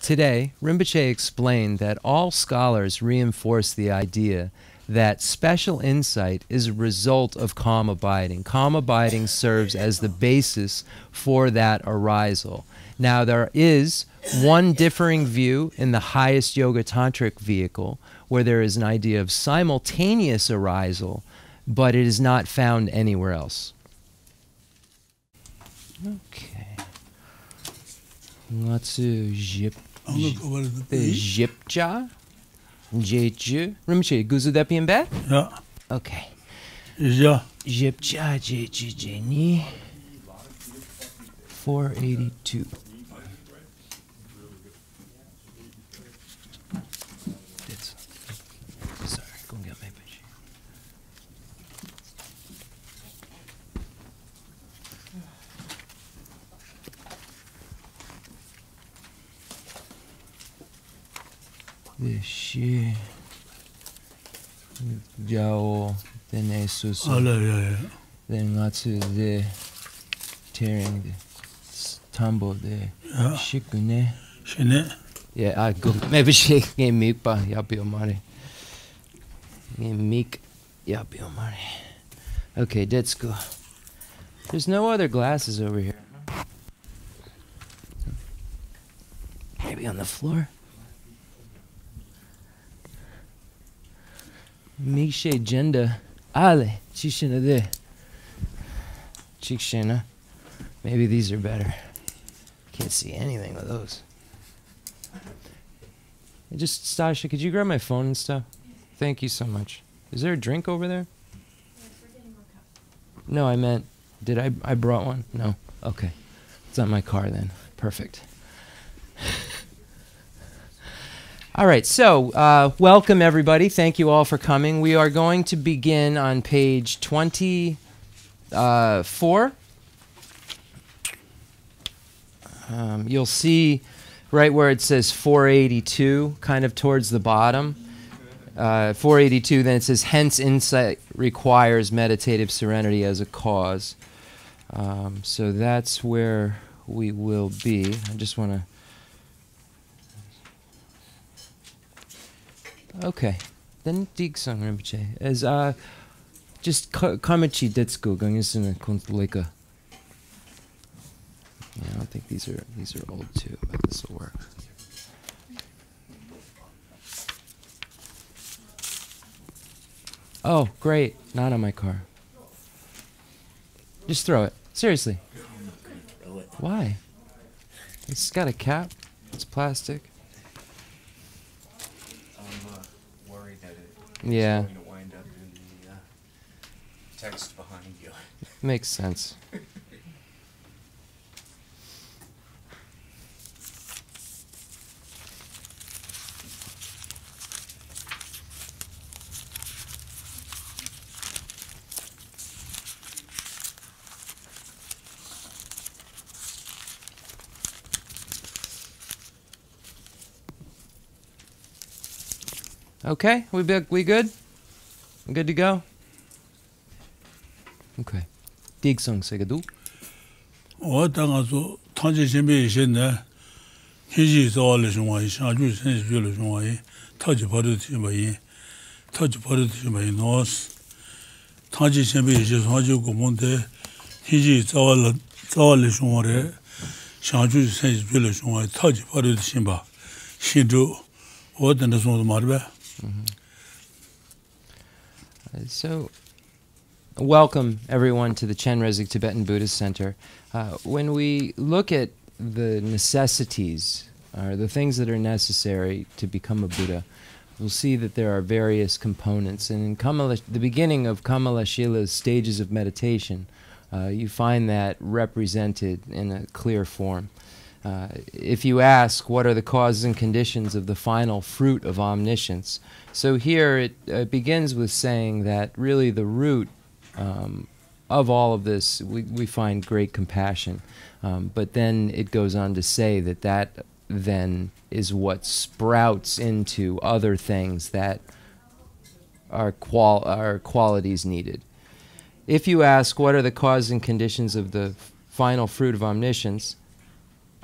Today, Rinpoche explained that all scholars reinforce the idea that special insight is a result of calm abiding. Calm abiding serves as the basis for that arisal. Now, there is one differing view in the highest yoga tantric vehicle, where there is an idea of simultaneous arisal, but it is not found anywhere else. Okay. Ngatsu jip. Jipja? Jeju? Rinpoche, guzu that being bad? Yeah. Okay. Yeah. Jipja jeju jeni. 482. Sorry, go and get my bitch. Geshe Jao then Esusu then Natsu the tearing the tumble the Shikune. Shine. Yeah, I go maybe she game meek ba yapi omari. Game meek yapi omari. Okay, let's go. There's no other glasses over here. Maybe on the floor. Mishe Jenda Ale Chishina de Chikshina. Maybe these are better. Can't see anything with those. Just Stasha, could you grab my phone and stuff? Thank you so much. Is there a drink over there? Yes, we're getting more cups. No, I meant, did I brought one? No. Okay. It's not my car then. Perfect. All right, so welcome everybody. Thank you all for coming. We are going to begin on page 24. You'll see right where it says 482, kind of towards the bottom. 482, then it says, hence insight requires meditative serenity as a cause. So that's where we will be. I just want to... Okay, then Digsung Rinpoche as just Kamachi Detsuko Gangisuna Kuntleka. Yeah, I don't think these are old too, but this will work. Oh, great! Not on my car. Just throw it. Seriously. Why? It's got a cap. It's plastic. Yeah. Going to wind up in the text behind you. Makes sense. Okay, we good? I'm good to go? Okay. Digsung Segadu. What so Tanji Shimbi is in there. He is all the way, Shaju sends you away, touch politics by touch politics by North. Tanji Shimbi is just what you go on there. He is all the way, Shaju sends you away, touch politics by Shindu. What and the song of Marbe? So, welcome everyone to the Chenrezig Tibetan Buddhist Center. When we look at the necessities, or the things that are necessary to become a Buddha, we'll see that there are various components. And in the beginning of Kamala Shila's stages of meditation, you find that represented in a clear form. If you ask what are the causes and conditions of the final fruit of omniscience, so here it begins with saying that really the root of all of this, we find great compassion. But then it goes on to say that that then is what sprouts into other things that are qualities needed. If you ask what are the causes and conditions of the final fruit of omniscience,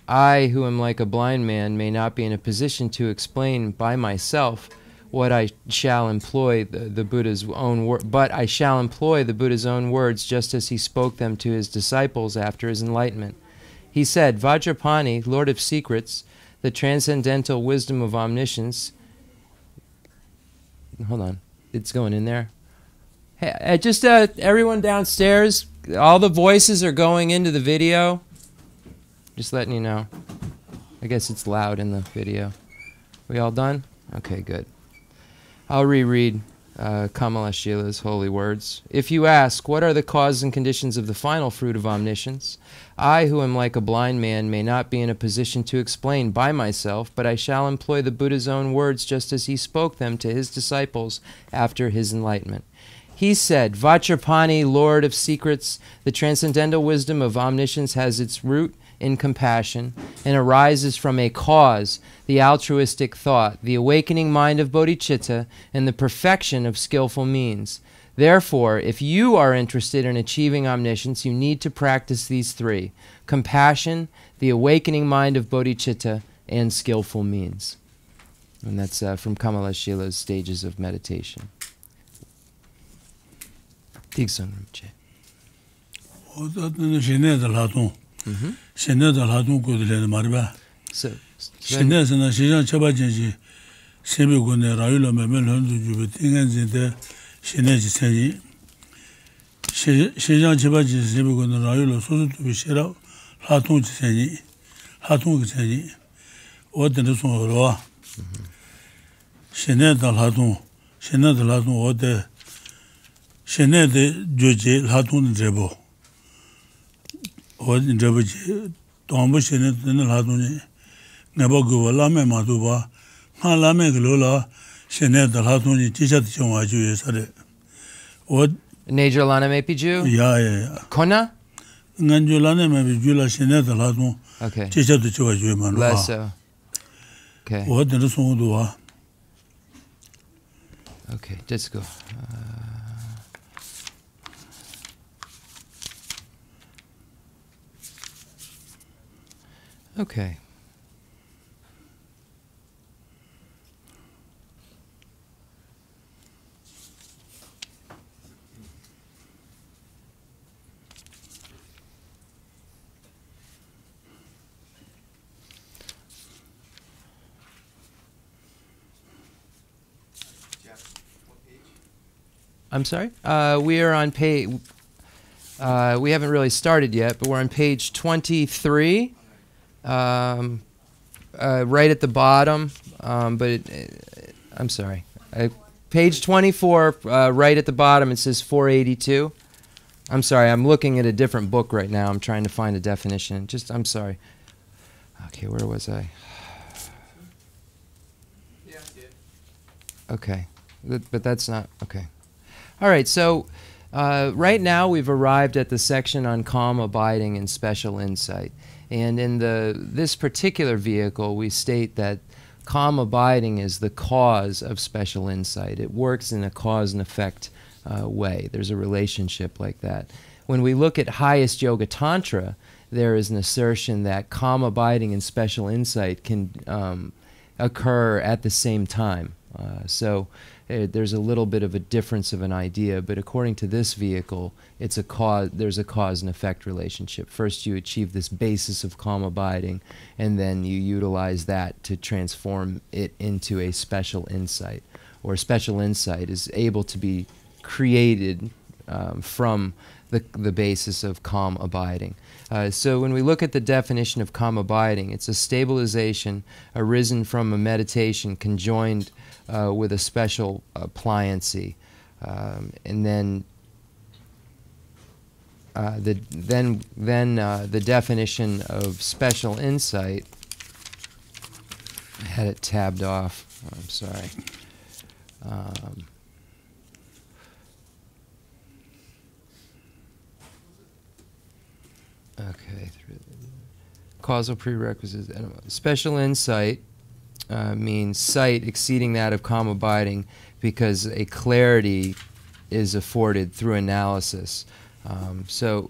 I, who am like a blind man, may not be in a position to explain by myself what I shall employ the Buddha's own but I shall employ the Buddha's own words just as he spoke them to his disciples after his enlightenment. He said, Vajrapani, Lord of Secrets, the transcendental wisdom of omniscience. Hold on, it's going in there. Hey, just everyone downstairs, all the voices are going into the video. Just letting you know. I guess it's loud in the video. We all done? Okay, good. I'll reread Kamala Shila's holy words. If you ask, what are the causes and conditions of the final fruit of omniscience? I, who am like a blind man, may not be in a position to explain by myself, but I shall employ the Buddha's own words just as he spoke them to his disciples after his enlightenment. He said, Vajrapani, Lord of Secrets, the transcendental wisdom of omniscience has its root in compassion and arises from a cause, the altruistic thought, the awakening mind of bodhicitta, and the perfection of skillful means. Therefore, if you are interested in achieving omniscience, you need to practice these three: compassion, the awakening mind of bodhicitta, and skillful means. And that's from Kamala Shila's Stages of Meditation. Tigsung Rinpoche. So, Nejra Lana Mepiju? Yeah. Kona? Okay. Less so. Okay. Okay, let's go. Okay. I'm sorry? We are on page... we haven't really started yet, but we're on page 23. Right at the bottom. I'm sorry. Page 24, right at the bottom, it says 482. I'm sorry, I'm looking at a different book right now. I'm trying to find a definition. I'm sorry. Okay, where was I? Okay. But that's not... Okay. All right, so right now we've arrived at the section on calm abiding and special insight. And in this particular vehicle, we state that calm abiding is the cause of special insight. It works in a cause and effect way. There's a relationship like that. When we look at highest yoga tantra, there is an assertion that calm abiding and special insight can occur at the same time. So there's a little bit of a difference of an idea, but according to this vehicle, it's a cause. There's a cause and effect relationship. First, you achieve this basis of calm abiding, and then you utilize that to transform it into a special insight. Or special insight is able to be created from the basis of calm abiding. So when we look at the definition of calm abiding, it's a stabilization arisen from a meditation conjoined with a special pliancy, and then the definition of special insight. I had it tabbed off. I'm sorry. Okay. Causal prerequisites. Special insight means sight exceeding that of calm abiding because a clarity is afforded through analysis. So,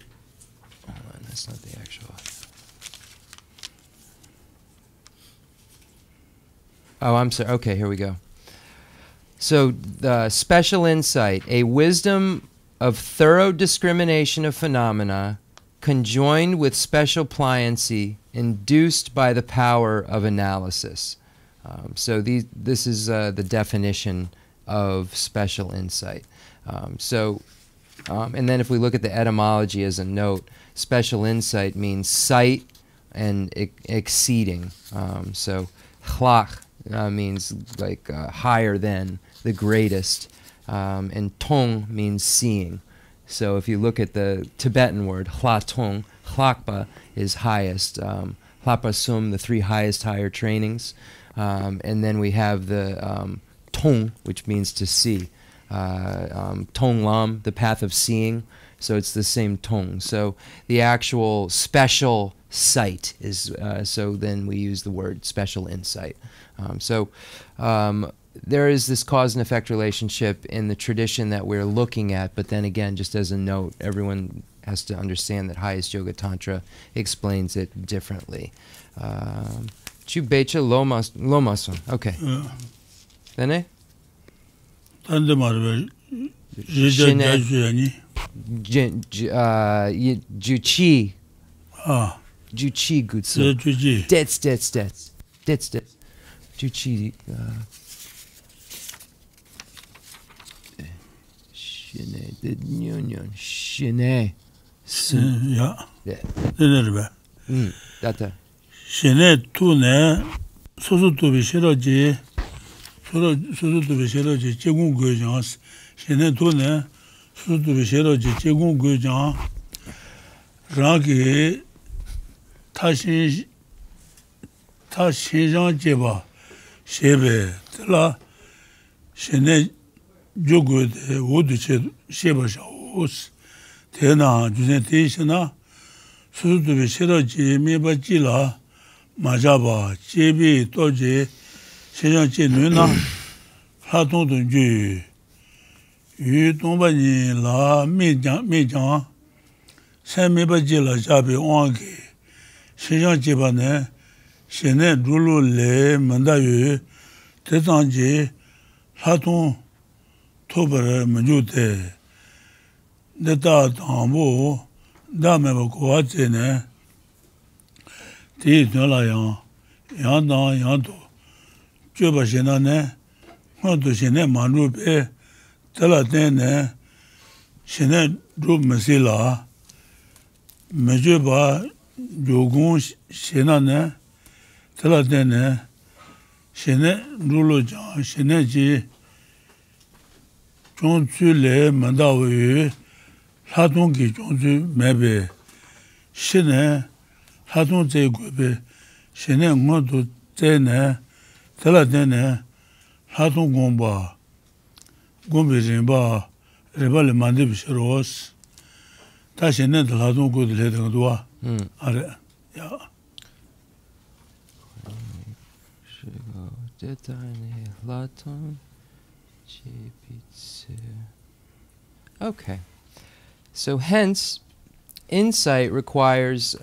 hold on, that's not the actual. Oh, I'm sorry. Okay, here we go. So, special insight, a wisdom of thorough discrimination of phenomena conjoined with special pliancy induced by the power of analysis. So this is the definition of special insight. And then if we look at the etymology as a note, special insight means sight and exceeding. So chlach means like higher than, the greatest, and tong means seeing. So if you look at the Tibetan word, hlatong, hlakpa is highest, hlapa sum, the three highest higher trainings, and then we have the tong, which means to see, tong lam, the path of seeing, so it's the same tong. So the actual special sight is, so then we use the word special insight. There is this cause and effect relationship in the tradition that we're looking at, but then again, just as a note, everyone has to understand that Highest Yoga Tantra explains it differently. Chubecha lomason. Okay. Then Juchi. Juchi gutsu. Dets. Juchi. Shine. Shine. Ja. Detta. Data. Shine tune sosu tubi shiraji. Sosu tubi shiraji chegung gojang. Shine tune sosu tubi shiraji chegung gojang. Rangi tashin jang jeba shebe tla shine jogo de wodu sheba shaos tena jusen tishna sosu tubi shiraji meba jila majaba jebi toje shejang je nuna hatung dong ju yu dongba ni la mejang san meba jila jabi wangi shejang jeba ne shene rulu le manda yu tetang je hatung tobar manju te deta tambo da meba kuwa je ne ti la yang to joba shena ne to shene manu pe tala ne shene rub masila mejoba jogun shena ne tala ne shene rulo jang shene ji chonchu le mandawu latung ki chonchu mebe shene 하동 제고베 신의 모두 때네 tellatene hatung gomba gomberimba rebale mande bishoros ta shene de hatung go de le doa are ya shigo detane laton chipitsu. Okay, so hence insight requires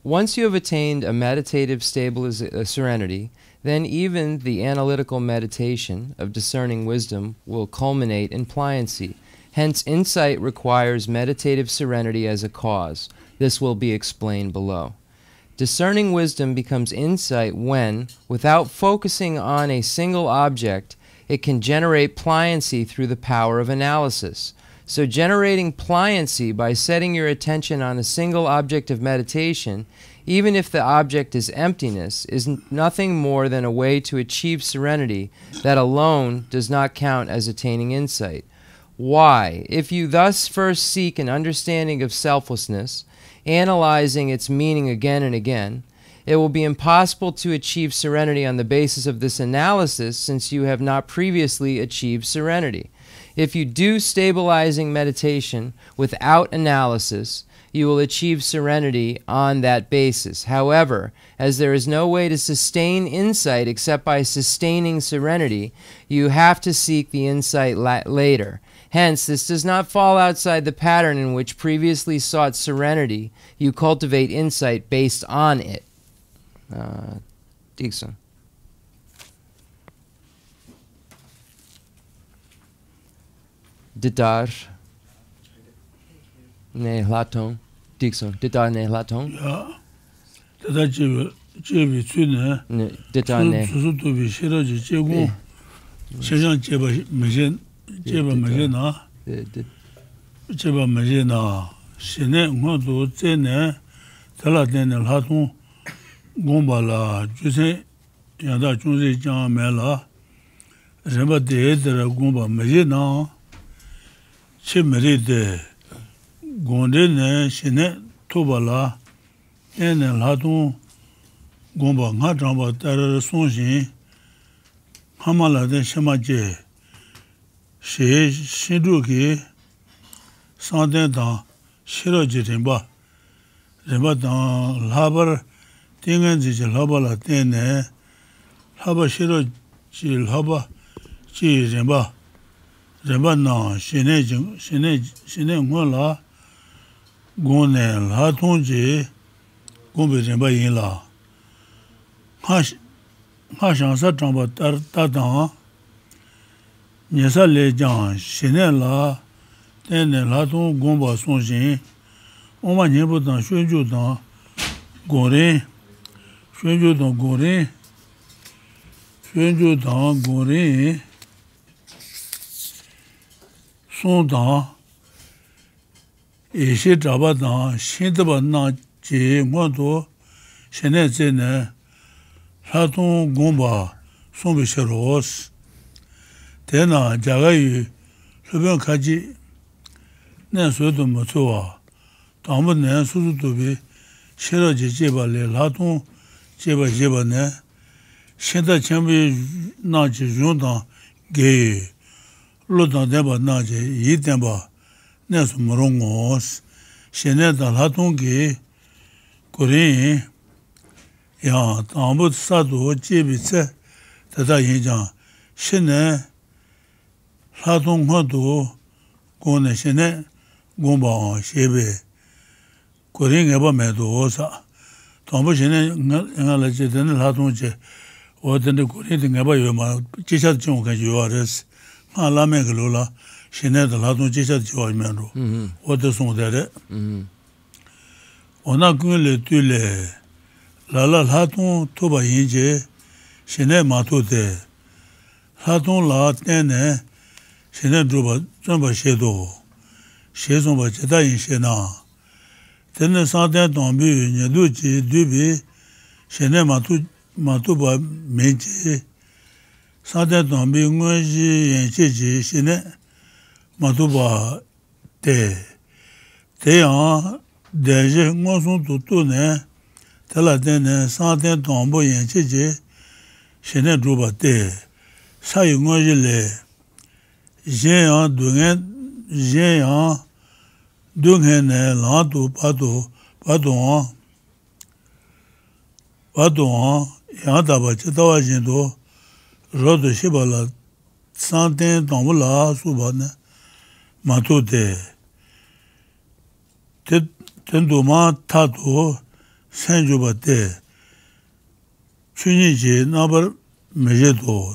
once you have attained a meditative serenity, then even the analytical meditation of discerning wisdom will culminate in pliancy. Hence, insight requires meditative serenity as a cause. This will be explained below. Discerning wisdom becomes insight when, without focusing on a single object, it can generate pliancy through the power of analysis. So generating pliancy by setting your attention on a single object of meditation, even if the object is emptiness, is nothing more than a way to achieve serenity that alone does not count as attaining insight. Why? If you thus first seek an understanding of selflessness, analyzing its meaning again and again, it will be impossible to achieve serenity on the basis of this analysis, since you have not previously achieved serenity. If you do stabilizing meditation without analysis, you will achieve serenity on that basis. However, as there is no way to sustain insight except by sustaining serenity, you have to seek the insight later. Hence, this does not fall outside the pattern in which previously sought serenity. You cultivate insight based on it. Dixon. Didar ne Hlaton Dixon Didar ne Hlaton 야 다다 제비 츠네 Didar ne 수수도비 싫어지 제고 세상 제바 메제 제바 메제나 제바 메제나 신의 응어도 제네 달라데네 하동 공발라 주세 야다 중세 장매라 레바데드라 공바 메제나 치메리데 gondene shine tobala ene ladon gomba nga jamba tar sonjin hamala de shamaje she shiduki sanden da shiroji rimba rimba da labar tingenji labala tene laba shiroji laba ji rimba rimba na shine ngola gone la tongji gombe rimba yin la ha shang sa jamba tar ta da nyesa le jang shine la tene la tong gomba sonjin oma nyebu dan shwenju dan gorin shwenju dan gorin son dan 이시 잡아다 신드바나 제 뭐도 신내제네 사동 공바 송비셔로스 대나 자가이 수변까지 내서도 못 좋아 다음에 수수도비 싫어지 제발래 라동 제발네 신다 전비 나지 용다 게 로다 대바 나지 이대바 내서 모롱os 신내다 라동기 고린 야 아무 사도 제비세 다다 인장 신내 라동화도 고네 신내 공바 셰베 고린 에바메도사 아무 신내 응알지 되는 라동제 어떤데 고린데 내가 요마 지샷 좀 가지고 요아레스 말라메글로라 신내도 라동 지샷 좋아하면로 어디 송대래 오나 그걸 둘레 라라 라동 토바 인제 신내 마토데 라동 라테네 신내 드바 좀 셰도 셰송바 제다 인셰나 되는 사대 동비 녀도지 뒤비 신내 마토바 메지 사대 동비 응어지 연체지 신내 마토바 대야 대제 응어송 도도네 달라데네 사대 동보 연체지 신내 드바 대 사용어질래 제야 동해네 라도 바도 야다바 제다와진도 로도 시발라 산데 동불라 수바네 마토데 텐도마 타도 생주바데 춘이지 나버 메제도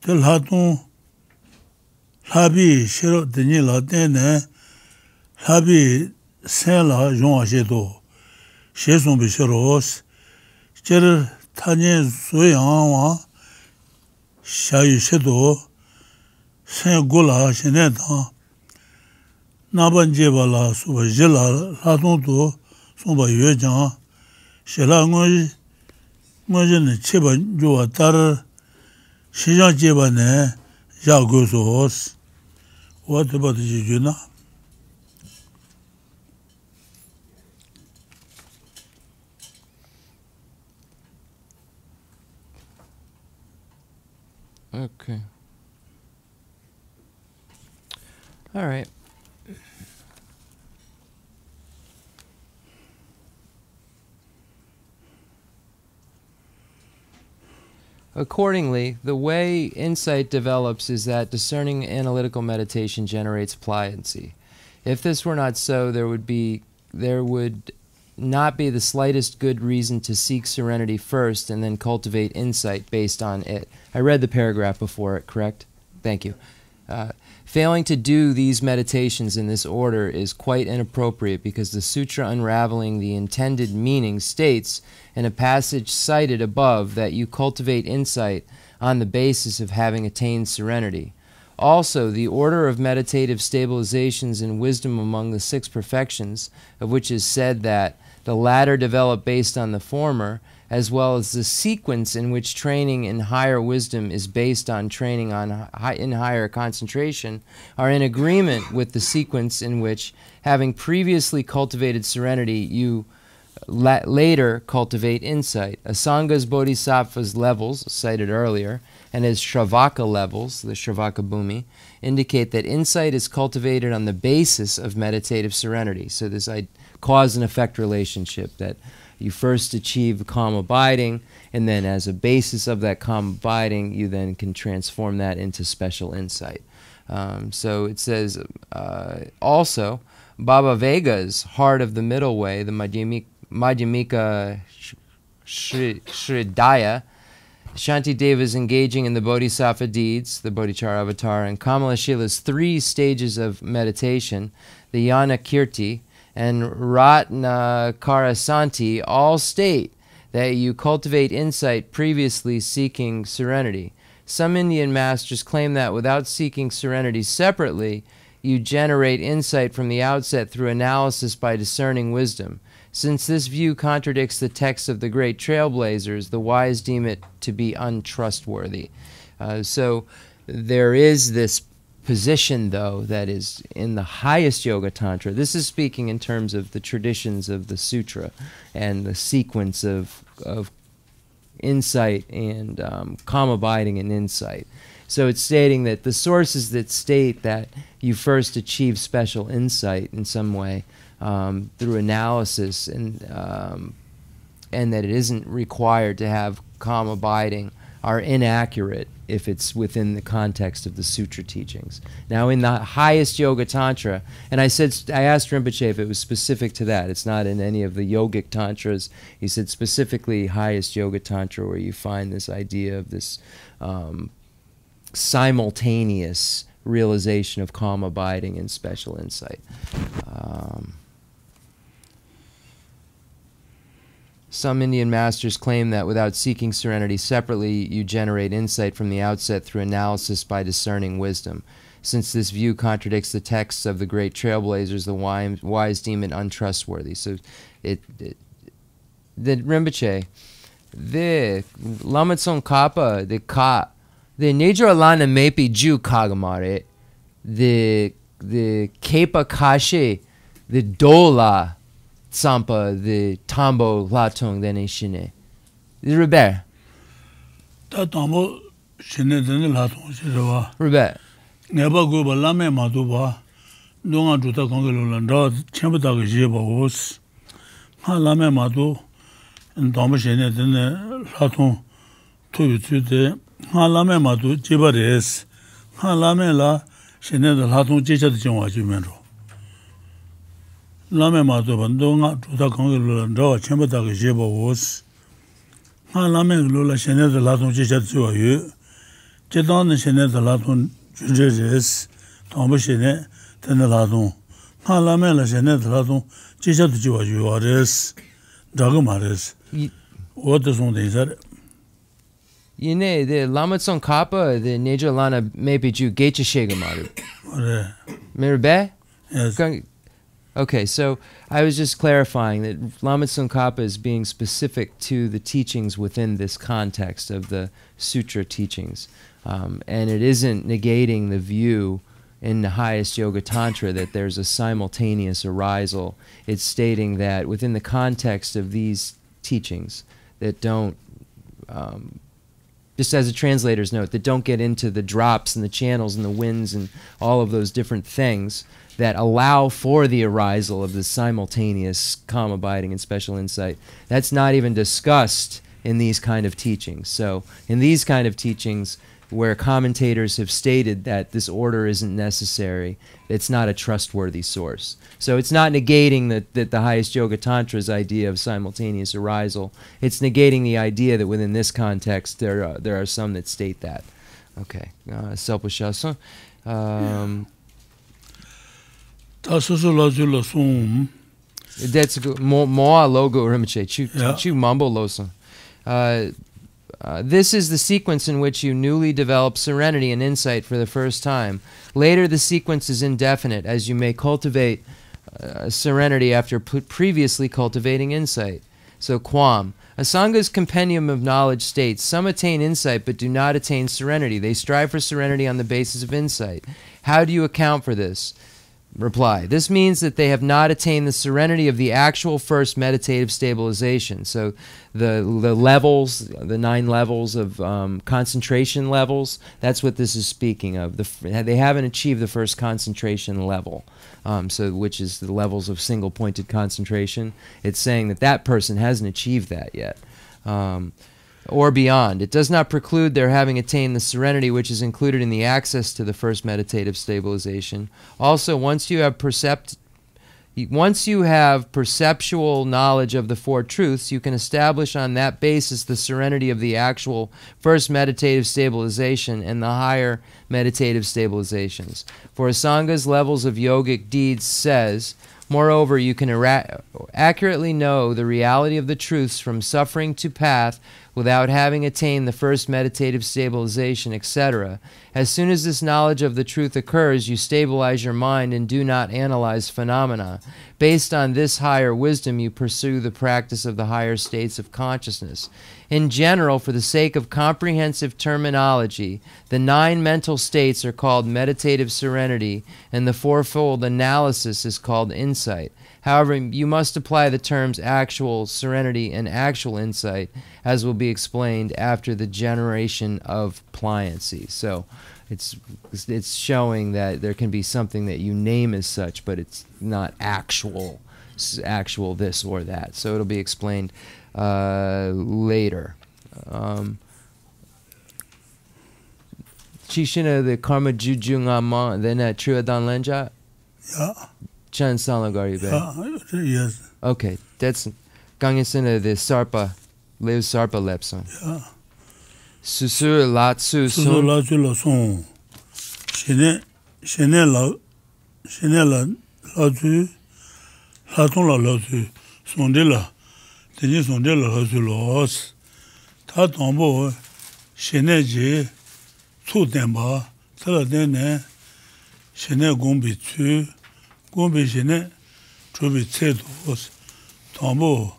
텔하도 하비 싫어 드니라데네 하비 생라 용하셔도 셰송비 싫어스 제를 타니 소양와 샤유셔도 생골라 신에다 나반제발라 수바질라 라동도 송바 여장 셰랑의 뭐는 제반 조와 따르 시장 제반에 야고소스 what about you know Okay. All right. Accordingly, the way insight develops is that discerning analytical meditation generates pliancy. If this were not so, there would not be the slightest good reason to seek serenity first and then cultivate insight based on it. I read the paragraph before it, correct? Thank you. Failing to do these meditations in this order is quite inappropriate because the sutra unraveling the intended meaning states in a passage cited above that you cultivate insight on the basis of having attained serenity. Also, the order of meditative stabilizations and wisdom among the 6 perfections, of which is said that the latter develop based on the former, as well as the sequence in which training in higher wisdom is based on training in higher concentration, are in agreement with the sequence in which, having previously cultivated serenity, you later cultivate insight. Asanga's bodhisattva's levels, cited earlier, and his Shravaka levels, the Shravaka Bhumi, indicate that insight is cultivated on the basis of meditative serenity. So this cause and effect relationship, that you first achieve calm abiding, and then as a basis of that calm abiding, you then can transform that into special insight. So it says also, Baba Vega's Heart of the Middle Way, the Madhyamika Sridaya, Shantideva's engaging in the Bodhisattva deeds, the Bodhichara Avatar, and Kamalashila's 3 stages of meditation, the Yana Kirti, and Ratnakarasanti, all state that you cultivate insight previously seeking serenity. Some Indian masters claim that without seeking serenity separately, you generate insight from the outset through analysis by discerning wisdom. Since this view contradicts the texts of the great trailblazers, the wise deem it to be untrustworthy. So there is this position, though, that is in the highest Yoga Tantra. This is speaking in terms of the traditions of the sutra and the sequence of insight and calm abiding and insight. So it's stating that the sources that state that you first achieve special insight in some way through analysis, and that it isn't required to have calm abiding, are inaccurate if it's within the context of the sutra teachings. Now, in the highest Yoga Tantra, and I asked Rinpoche if it was specific to that. It's not in any of the yogic tantras. He said specifically highest Yoga Tantra, where you find this idea of this simultaneous realization of calm abiding and special insight. Some Indian masters claim that without seeking serenity separately, you generate insight from the outset through analysis by discerning wisdom. Since this view contradicts the texts of the great trailblazers, the wise deem it untrustworthy. So the Rinpoche, the Lama Tsongkhapa, the Nejra Lana Mepi Ju Kagamare, the Kepa Kashe, the Dola Sampa, the Tambo Latong, the Neshine. The Robert. That Tambo Shine, the Latong, Shirava. Robert. Never go by Lame Maduba, Donga Juta Congalanda, Chembata Jeba was Lame Madu, and Tambo Shine, then Latong, to the Lame Madu, Jibares, Lame La, Shine, the Latong Jija Jimento. Lame Madu, Donga Juta Congalanda, Chembata Jeba was Lame Lula Shine, the Latong Jija Juayu, Jedan Shine, the Latong. Resides, Tombo Shine, then the Ladon. Lamela Shine, the Ladon, Gisha de Juarez, Dagamares. What does one day that? You know, the Lama Tsongkhapa, the Nejra Lana maybe Jew Gacha Shegamaru. Mirabe? Yes. Okay, so I was just clarifying that Lama Tsongkhapa is being specific to the teachings within this context of the sutra teachings. And it isn't negating the view in the highest Yoga Tantra that there's a simultaneous arisal. It's stating that within the context of these teachings that don't, just as a translator's note, that don't get into the drops and the channels and the winds and all of those different things that allow for the arisal of the simultaneous calm abiding and special insight. That's not even discussed in these kind of teachings. So in these kind of teachings, where commentators have stated that this order isn't necessary, it's not a trustworthy source. So it's not negating that the highest Yoga Tantra's idea of simultaneous arisal. It's negating the idea that within this context there are some that state that. Okay. That's good. Moa logo Rinpoche. Chu mumbo losa. This is the sequence in which you newly develop serenity and insight for the first time. Later, the sequence is indefinite, as you may cultivate serenity after previously cultivating insight. So, Quam. A Sangha's compendium of knowledge states, some attain insight but do not attain serenity. They strive for serenity on the basis of insight. How do you account for this? Reply. This means that they have not attained the serenity of the actual first meditative stabilization. So the levels, the 9 levels of concentration levels, that's what this is speaking of. They haven't achieved the first concentration level, which is the levels of single-pointed concentration. It's saying that that person hasn't achieved that yet. Or beyond. It does not preclude their having attained the serenity which is included in the access to the first meditative stabilization. Also, once you have perceptual knowledge of the 4 truths, you can establish on that basis the serenity of the actual first meditative stabilization and the higher meditative stabilizations. For Sangha's levels of yogic deeds says, moreover, you can accurately know the reality of the truths from suffering to path without having attained the first meditative stabilization, etc. As soon as this knowledge of the truth occurs, you stabilize your mind and do not analyze phenomena. Based on this higher wisdom, you pursue the practice of the higher states of consciousness. In general, for the sake of comprehensive terminology, the 9 mental states are called meditative serenity, and the 4-fold analysis is called insight. However, you must apply the terms actual serenity and actual insight, as will be explained after the generation of pliancy. So it's showing that there can be something that you name as such, but it's not actual this or that. So it'll be explained later. Chishina the karma juju ngama then truadan lenja. Yeah. Chan salagari be. Yes. Okay, that's gangisina the sarpa live sarpa lepson. Yeah. Susur latsu Susur latsu la son. Shene la latsu laton la latsu sonde la tenji sonde la latsu los. Ta tombo shene je tsu tenba tala tene shene gombi tsu gombi shene chobi tse dos tombo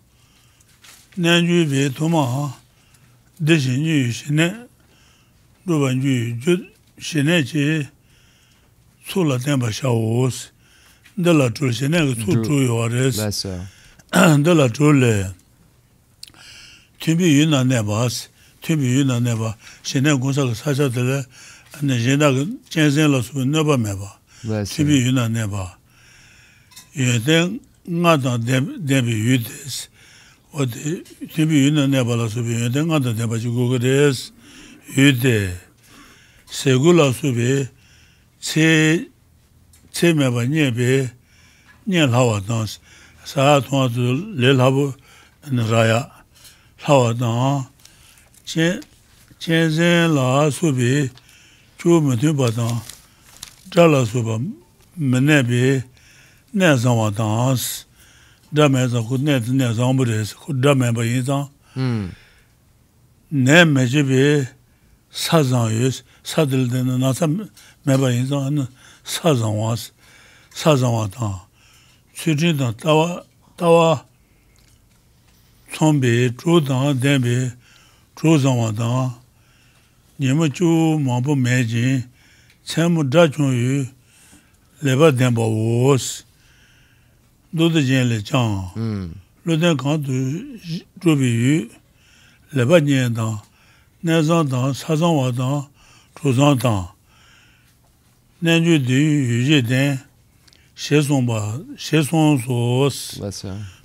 nanju be toma deshin yu shene ruban yu jut shene je tsu la tenba shaos dala tru shene tsu tru yores dala tru le tumbi yuna nebas tumbi yuna neba shene gonsa sacha tele ane jenda jensen la su neba meba tumbi yuna neba yeden ngada debi yudes ode tumbi yuna neba la su yeden ngada deba ji gogodes yude segula su be che meba nyebe nye lawa dans sa to le labo raya lawa dans Chenzen la subi chu mutu badan jala suba menebi ne zangwa dans dame zang ku ne zang bures ku dame ba yin zang ne mejibi sa zang yus sa dil den na sa me ba yin zang sa zangwa dan chujin dan tawa chombi chu dan denbi chu zangwa dan Nima chu mambu mejin, Chenmo dachun yu, leba denpa wos, doda jen le chan, loden kantu zhubi yu, leba jen dan, nezan dan, sazan wa dan, chuzan dan, nenju di yu je den, sheson sos,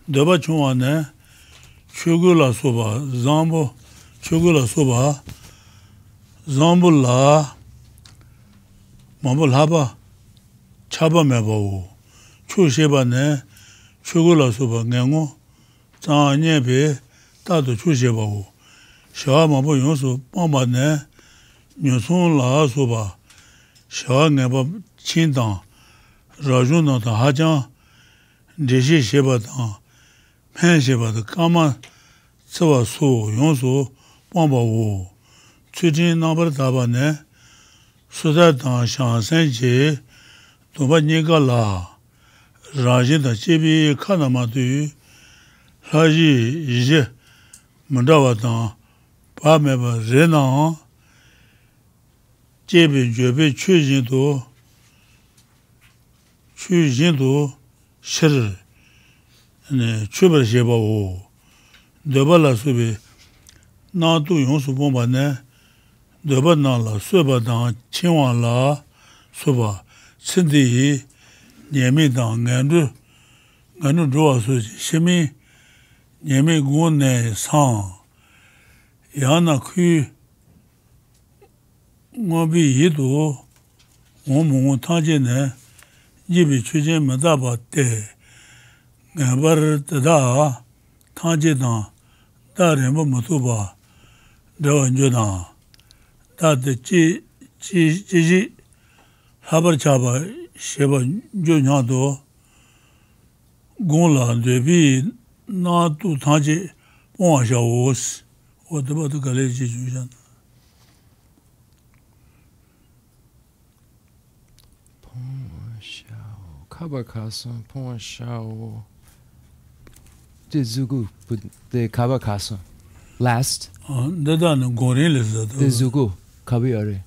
doba chunwa ne, chugu la soba, zambo, chugu la soba, Zambula Mambulhaba Chaba Mebo Chusheba ne Chugula Suba Nengo Zanye be Tatu Chusheba Shaw Mambo Yonsu Pamba ne Nyusun La Suba Shaw never Chintan, Rajuna the Hajan, Geshe Shebatan, Pen Sheba the Kama, Tsawa Su, Yonsu, Wamba Wu, Chujin number Tabane, Sudatan Shan Senji, Tuba Nigala, Rajin the Chibi Kanamatu, Raji Je, Mandawatan, Pameba Renan, Jebi Jobi Chujinto, Shir, and Chuba Sheba Wu, Debala Subi, Natu Yonsu Bombane, Debanala, Subadan, Chinwala, Suba, Cindy, Yemidan, Gandu Draw Suji, Shimi, Yemi Gune San, Yana Ku, Mobi Yidu, Omu Tajine, Jibi Chujin Madaba Te, Gabar Tada, Tajidan, Darimba Matuba, Devanjudan, Tat Chi Habar Chaba, Sheba Junyado, Gunla, Debi, Natu Taji, Poasha was, what about the Galeji Jujan? Kabakasan, Pon Shao, Dizugu, the Kabakasan. Last. Dadan Gorin is that. Dizugu, Kabiore.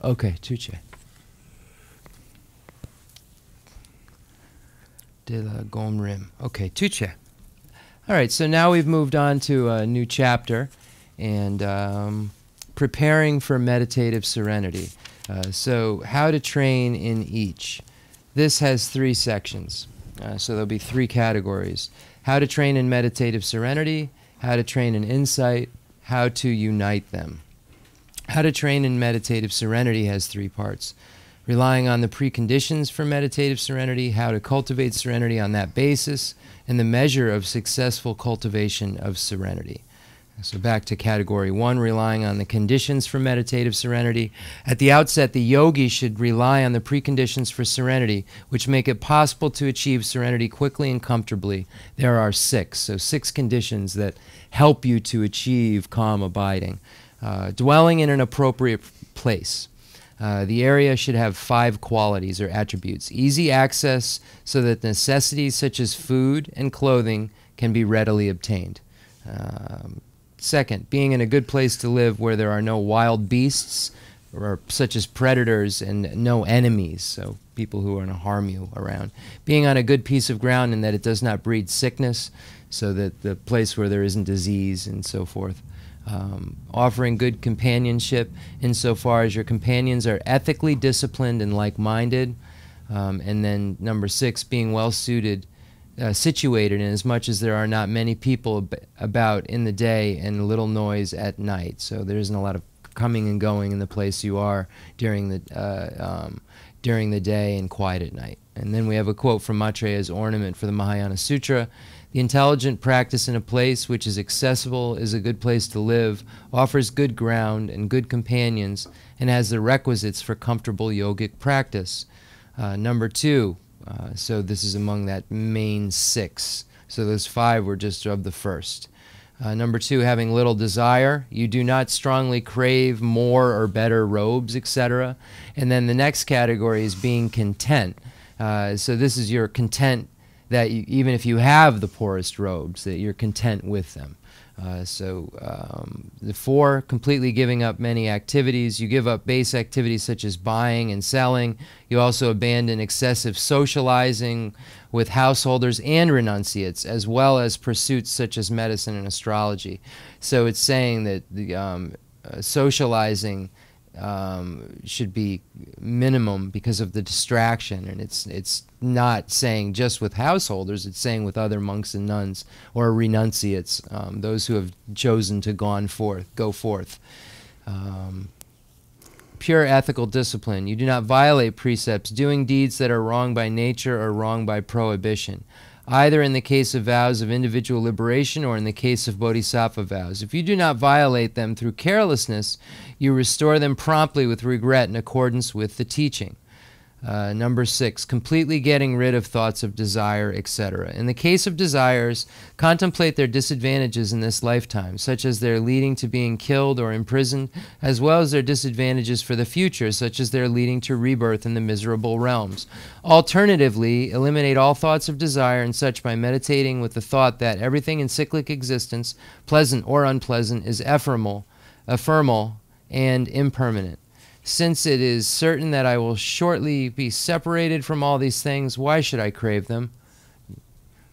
Okay, Tuche. De la Gomrim. Okay, Tuche. All right, so now we've moved on to a new chapter and preparing for meditative serenity. So how to train in each. This has 3 sections. So there'll be 3 categories. How to train in meditative serenity, how to train in insight, how to unite them. How to train in meditative serenity has 3 parts. Relying on the preconditions for meditative serenity, how to cultivate serenity on that basis, and the measure of successful cultivation of serenity. So back to category 1, relying on the conditions for meditative serenity. At the outset, the yogi should rely on the preconditions for serenity, which make it possible to achieve serenity quickly and comfortably. There are 6, so 6 conditions that help you to achieve calm abiding. Dwelling in an appropriate place. The area should have 5 qualities or attributes. Easy access so that necessities such as food and clothing can be readily obtained. Second, being in a good place to live where there are no wild beasts, or such as predators, and no enemies, so people who are going to harm you around. Being on a good piece of ground in that it does not breed sickness, so that the place where there isn't disease and so forth. Offering good companionship insofar as your companions are ethically disciplined and like-minded. And then number 6, being well-suited, situated in as much as there are not many people about in the day and little noise at night. So there isn't a lot of coming and going in the place you are during the day and quiet at night. And then we have a quote from Maitreya's ornament for the Mahayana Sutra. The intelligent practice in a place which is accessible, is a good place to live, offers good ground and good companions, and has the requisites for comfortable yogic practice. Number 2, so this is among that main 6. So those 5 were just of the first. Number 2, having little desire. You do not strongly crave more or better robes, etc. And then the next category is being content. So this is your content that you, even if you have the poorest robes, that you're content with them. The 4, completely giving up many activities. You give up base activities such as buying and selling. You also abandon excessive socializing with householders and renunciates, as well as pursuits such as medicine and astrology. So it's saying that the socializing should be minimum because of the distraction, and it's not saying just with householders, it's saying with other monks and nuns or renunciates, those who have chosen to go forth. Pure ethical discipline. You do not violate precepts, doing deeds that are wrong by nature or wrong by prohibition. either in the case of vows of individual liberation or in the case of bodhisattva vows. If you do not violate them through carelessness, you restore them promptly with regret in accordance with the teaching. Number 6, completely getting rid of thoughts of desire, etc. In the case of desires, contemplate their disadvantages in this lifetime, such as their leading to being killed or imprisoned, as well as their disadvantages for the future, such as their leading to rebirth in the miserable realms. Alternatively, eliminate all thoughts of desire and such by meditating with the thought that everything in cyclic existence, pleasant or unpleasant, is ephemeral, and impermanent. Since it is certain that I will shortly be separated from all these things, why should I crave them?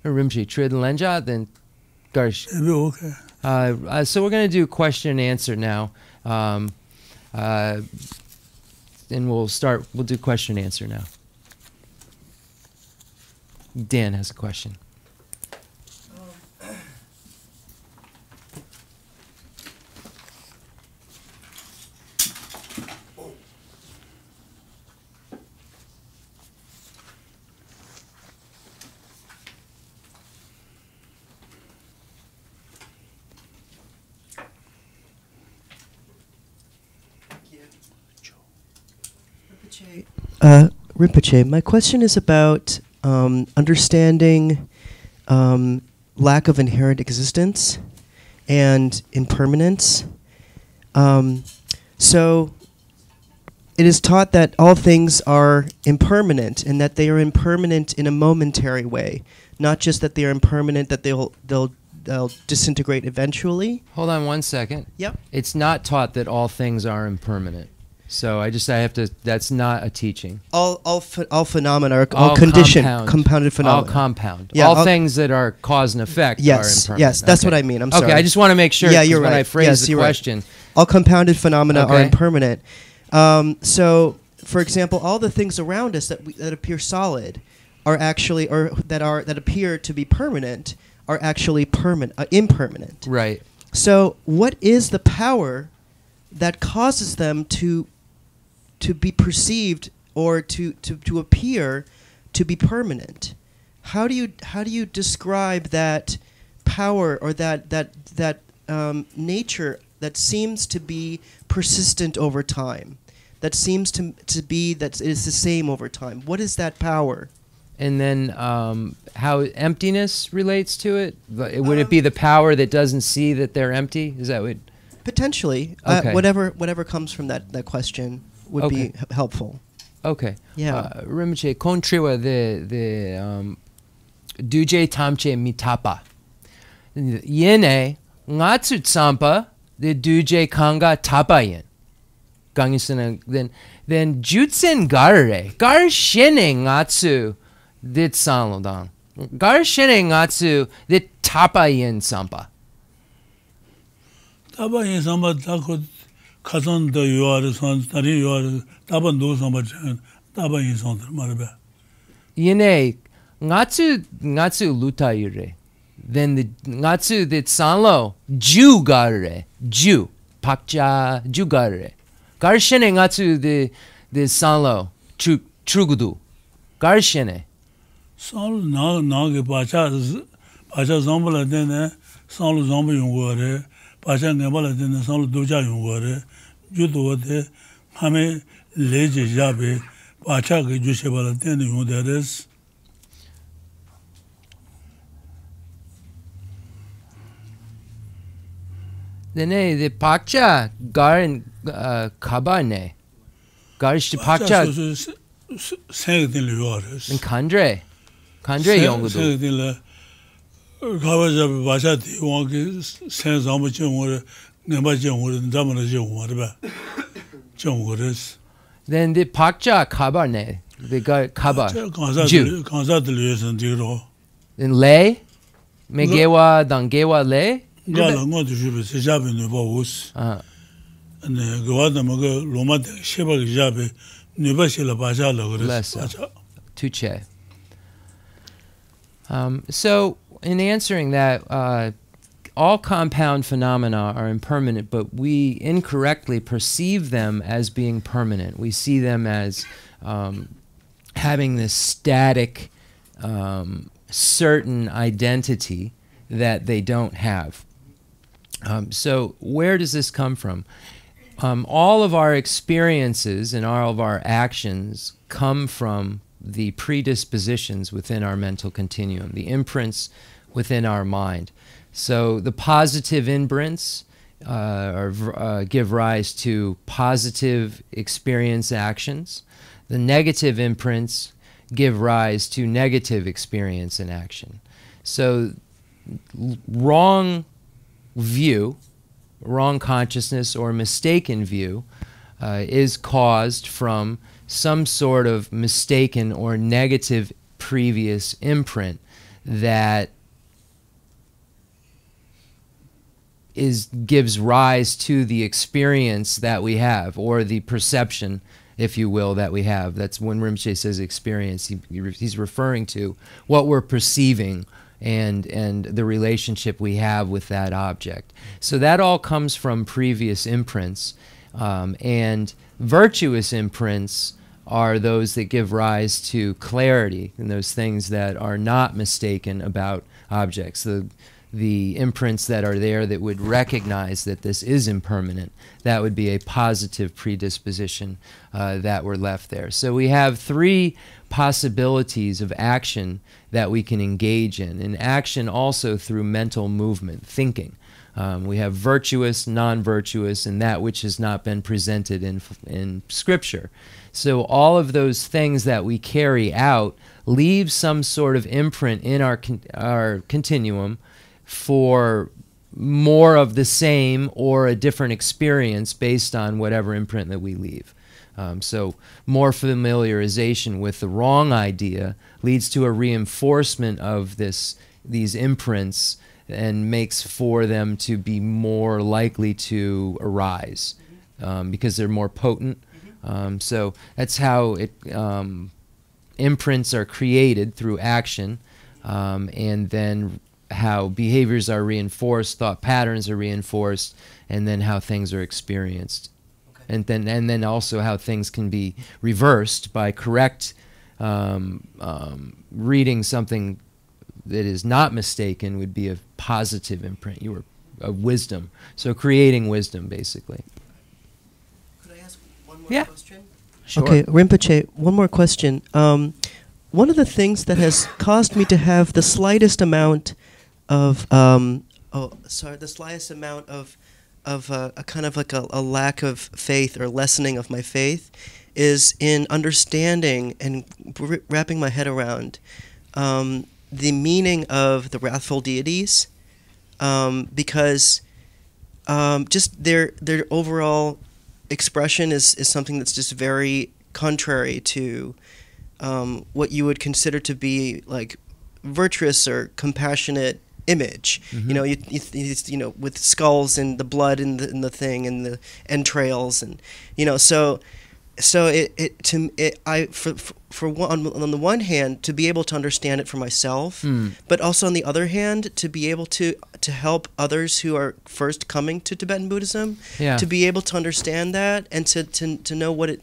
Rimshi Trid Lenja, then Garsh. Okay. So we're going to do question and answer now. And we'll do question and answer now. Dan has a question. Rinpoche, my question is about understanding lack of inherent existence and impermanence. So it is taught that all things are impermanent and that they are impermanent in a momentary way, not just that they are impermanent, that they'll disintegrate eventually. Hold on one second. Yep. It's not taught that all things are impermanent. So I have to, that's not a teaching. All phenomena are all conditioned, compounded phenomena. All compound. Yeah, all things that are cause and effect are impermanent. Yes, that's what I mean. I'm sorry. Okay, I just want to make sure you're when right. I phrase the question. Right. All compounded phenomena are impermanent. So, for example, all the things around us that appear solid are actually, or that appear to be permanent, are actually impermanent. Right. So, what is the power that causes them to be perceived or to appear to be permanent? How do you describe that power or that nature that seems to be persistent over time, that seems to be that is the same over time? What is that power? And then how emptiness relates to it? Would it be the power that doesn't see that they're empty? Is that what? Potentially. Okay. Whatever comes from that question would be helpful. Okay. Yeah. Rinpoche, kontriwa the duje tamche mitapa. Yene ngatsu tsampa the duje kanga tapa yen. Gangisana then jutsen garre gar shene ngatsu dit sanlodang. Gar shene ngatsu dit tapa yen sampa. Tapa yen sampa takot Kazan da yuarı son tari yuarı taban do samba taban insan marbe. Yene ngatsu luta yure. Then the ngatsu that sanlo ju garre ju pakja ju garre. Garshene ngatsu the sanlo trugudu. Garshene. Sanlo na ge pacha zambala dene sanlo zamba yungore. Pacha ngabala dene sanlo doja yungore. Judo de hame leje jabe pacha ge jushe bala dene yunderes. Dene the pakcha garin kabane. Garish pakcha Sengdin yuares. and kandre yongudu. Sengdin Kawaja Baja Wangi sends on much more Namajan Damana Jumba. Jumores. Then the pakcha kabane. The kaba. Jew. Kanzat and Diro. Then lay. Megewa dangewa lay. Gala want to ship a job in the Bos. And the Guadamaga Loma Sheba Jabe, Nubashila Baja Logres. Tuche. So, in answering that, all compound phenomena are impermanent, but we incorrectly perceive them as being permanent. We see them as having this static certain identity that they don't have. So where does this come from? All of our experiences and all of our actions come from the predispositions within our mental continuum, the imprints within our mind. So the positive imprints give rise to positive experience actions. The negative imprints give rise to negative experience and action. So wrong view, wrong consciousness, or mistaken view is caused from some sort of mistaken or negative previous imprint that gives rise to the experience that we have, or the perception, if you will, that we have. That's when Rinpoche says experience, he's referring to what we're perceiving and the relationship we have with that object. So that all comes from previous imprints, and virtuous imprints are those that give rise to clarity, and those things that are not mistaken about objects. The imprints that are there that would recognize that this is impermanent, that would be a positive predisposition that were left there. So we have three possibilities of action that we can engage in, and action also through mental movement, thinking. We have virtuous, non-virtuous, and that which has not been presented in Scripture. So all of those things that we carry out leave some sort of imprint in our continuum for more of the same or a different experience based on whatever imprint that we leave. So more familiarization with the wrong idea leads to a reinforcement of these imprints and makes for them to be more likely to arise because they're more potent. So that's how imprints are created through action, and then how behaviors are reinforced, thought patterns are reinforced, and then how things are experienced. Okay. And then also how things can be reversed by correct reading something that is not mistaken would be a positive imprint. You were of wisdom. So creating wisdom, basically. Could I ask one more question? Sure. Okay, Rinpoche, one more question. One of the things that has caused me to have the slightest amount of the slightest amount of a kind of like a lack of faith or lessening of my faith is in understanding and wrapping my head around the meaning of the wrathful deities, because just their overall expression is something that's just very contrary to what you would consider to be like virtuous or compassionate image. Mm-hmm. You know, with skulls and the blood and the thing and the entrails, and so on the one hand, to be able to understand it for myself, but also on the other hand, to be able to help others who are first coming to Tibetan Buddhism, to be able to understand that and to know what it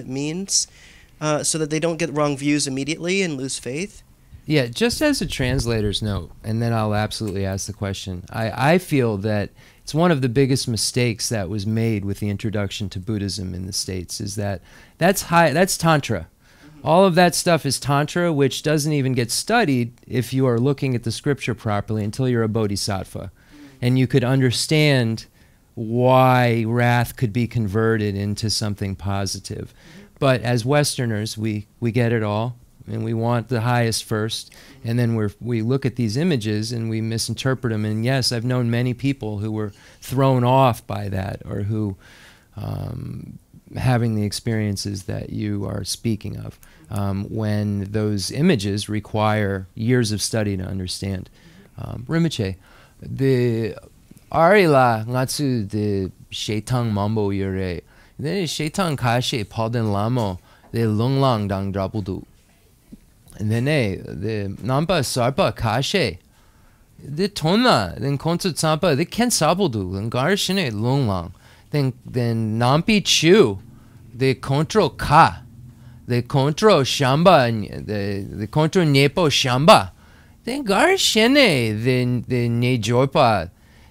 means, so that they don't get wrong views immediately and lose faith. Yeah, just as a translator's note, and then I'll absolutely ask the question. I feel that it's one of the biggest mistakes that was made with the introduction to Buddhism in the States is that's Tantra. All of that stuff is Tantra, which doesn't even get studied if you are looking at the Scripture properly until you're a bodhisattva. And you could understand why wrath could be converted into something positive. But as Westerners, we get it all. And we want the highest first, and then we look at these images and we misinterpret them. And yes, I've known many people who were thrown off by that, or who having the experiences that you are speaking of, when those images require years of study to understand. Rinpoche, the Arila ngatsu the Shaitang mambo yure, the Shaitang kashe palden lamo the lunglang dang drabudu. And then the nampa sarpa kashe, the tona, then konsu tsampa, the ken sabudu, then garshine lunglang, then nampi chu, the kontro ka, the control shamba, the control nepo shamba. Then gar shene, the ne joipa,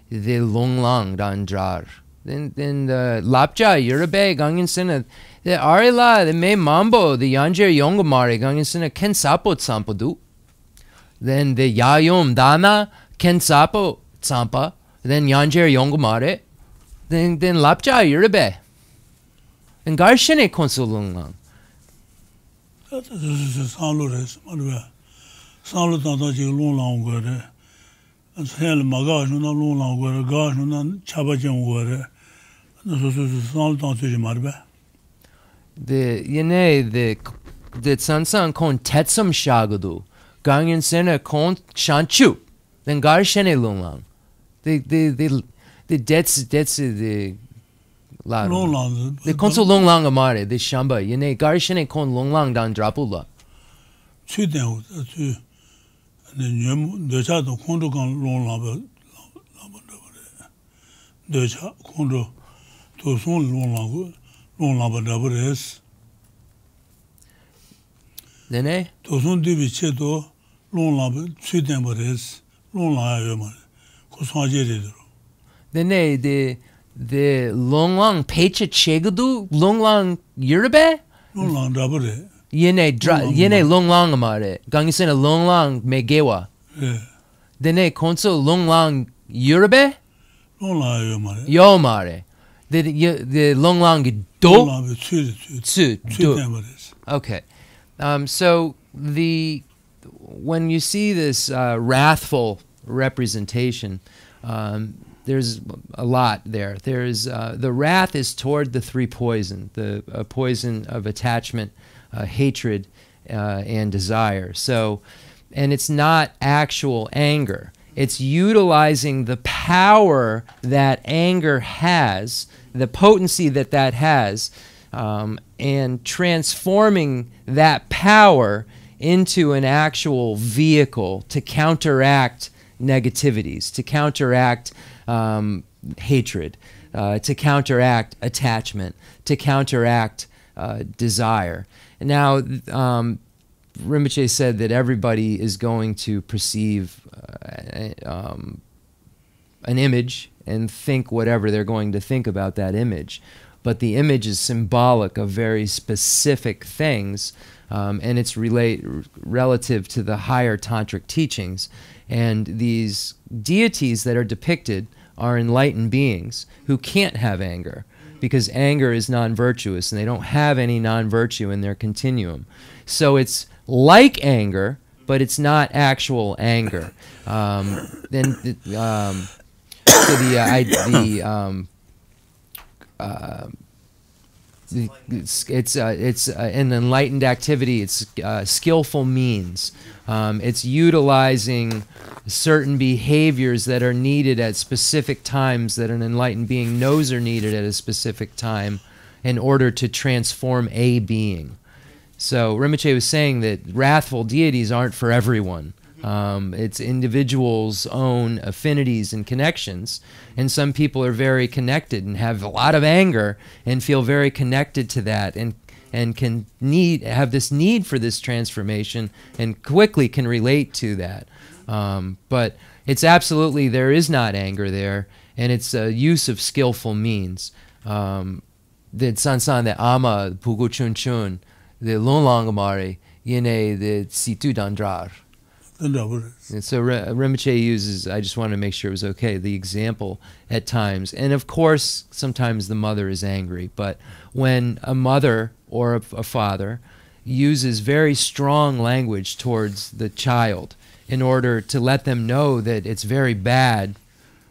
the long lang dan jar. Then the lapja yurabe gangin sena, the arila, the me mambo, the yanjer yongomari gangin sena ken sapo tsampo du. Then the yayom dana ken sapo tsampa. Then yanjer yongomare. Then lapja yurabe. And gar shene konsul long lang. This is Sanlores, Sanlo Tantaji long long word. And Hell Magaj, no long long word, Gash, no Chabajan word. This is Sanlo Tantaji Marbe. The yene the sansan kon tetsum shagadu. Gangen sena kon shanchu. Then gar shene long lang. The debts the la Long long. the konsul long lang amare the shamba yene gar shene kon long lang dan drapula. Chuden to the new the chat of Kondo long long. The chat Kondo to soon long labradores. Then To soon divi cheto long lab, Chuden bores, long la Kusanjeri. then the long long pecha chegadu long long yurabe Long long dabore. yene long long amare gangisena long long megewa then konso long long yurabe Long la yomare. yomare the long long Long do lab, tsu do. Chuden. Okay, so when you see this wrathful representation, there's a lot there. There's the wrath is toward the three poison, the poison of attachment, hatred, and desire. So, and it's not actual anger. It's utilizing the power that anger has, the potency that has, and transforming that power into an actual vehicle to counteract negativities, to counteract hatred, to counteract attachment, to counteract desire. Now, Rinpoche said that everybody is going to perceive an image and think whatever they're going to think about that image. But the image is symbolic of very specific things, and it's relative to the higher tantric teachings. And these deities that are depicted are enlightened beings who can't have anger, because anger is non-virtuous, and they don't have any non-virtue in their continuum. So it's like anger, but it's not actual anger. It's an enlightened activity. It's skillful means. It's utilizing certain behaviors that are needed at specific times that an enlightened being knows are needed at a specific time in order to transform a being. So Rinpoche was saying that wrathful deities aren't for everyone. It's individuals' own affinities and connections, and some people are very connected and have a lot of anger and feel very connected to that, and can have this need for this transformation and quickly can relate to that. But it's absolutely, there is not anger there, and it's a use of skillful means. The Sansan, the Ama, Pugu Chun Chun, the Lonlangamari, Yene, the Situ Dandrar. And so Rinpoche uses, I just wanted to make sure it was okay, the example at times. And of course, sometimes the mother is angry, but when a mother or a father uses very strong language towards the child in order to let them know that it's very bad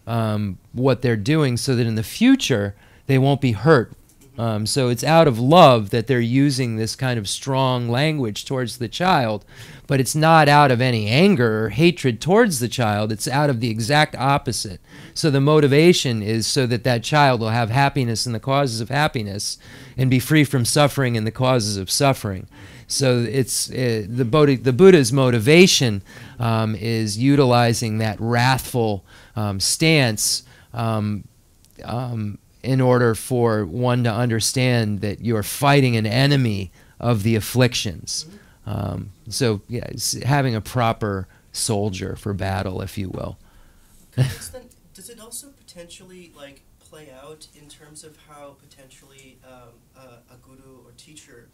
what they're doing, so that in the future they won't be hurt. So it's out of love that they're using this kind of strong language towards the child, but it's not out of any anger or hatred towards the child. It's out of the exact opposite. So the motivation is so that that child will have happiness in the causes of happiness and be free from suffering in the causes of suffering. So it's the Buddha's motivation is utilizing that wrathful stance in order for one to understand that you're fighting an enemy of the afflictions. So yeah, it's having a proper soldier for battle, if you will. Does it also potentially like play out in terms of how potentially a guru or teacher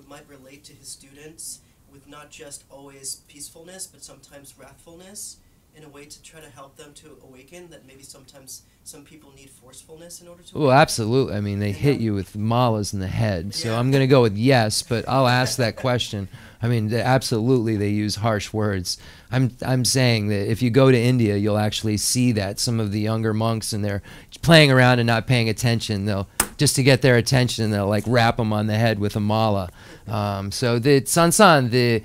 might relate to his students with not just always peacefulness but sometimes wrathfulness, in a way to try to help them to awaken, that maybe sometimes some people need forcefulness in order to Well, absolutely. I mean, they hit you with malas in the head. So I'm going to go with yes, but I'll ask that question. I mean, absolutely, they use harsh words. I'm saying that if you go to India, you'll actually see that some of the younger monks, and they're playing around and not paying attention. They'll just to get their attention, they'll like rap them on the head with a mala. So the sansan, the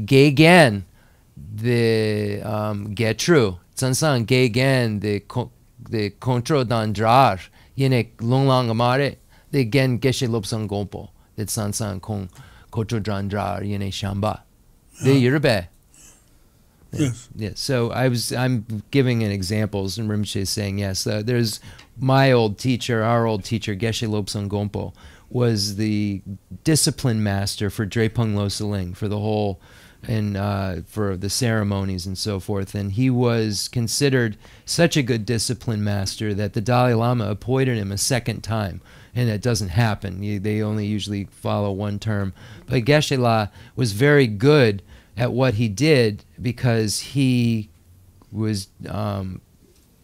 geigen, the get true. Sansan geigen, the control dandrar, yene longlang amare, the gen Geshe Lobsang Gompo, the sansan kong control dandrar yene shamba. The Yerbe. Yes. Yes. So I'm giving an examples, and Rinpoche is saying yes. There's my old teacher, our old teacher, Geshe Lobsang Gompo, was the discipline master for Drepung Losaling for the whole, and for the ceremonies and so forth. And he was considered such a good discipline master that the Dalai Lama appointed him a second time. And it doesn't happen. They only usually follow one term. But Geshe La was very good at what he did because he was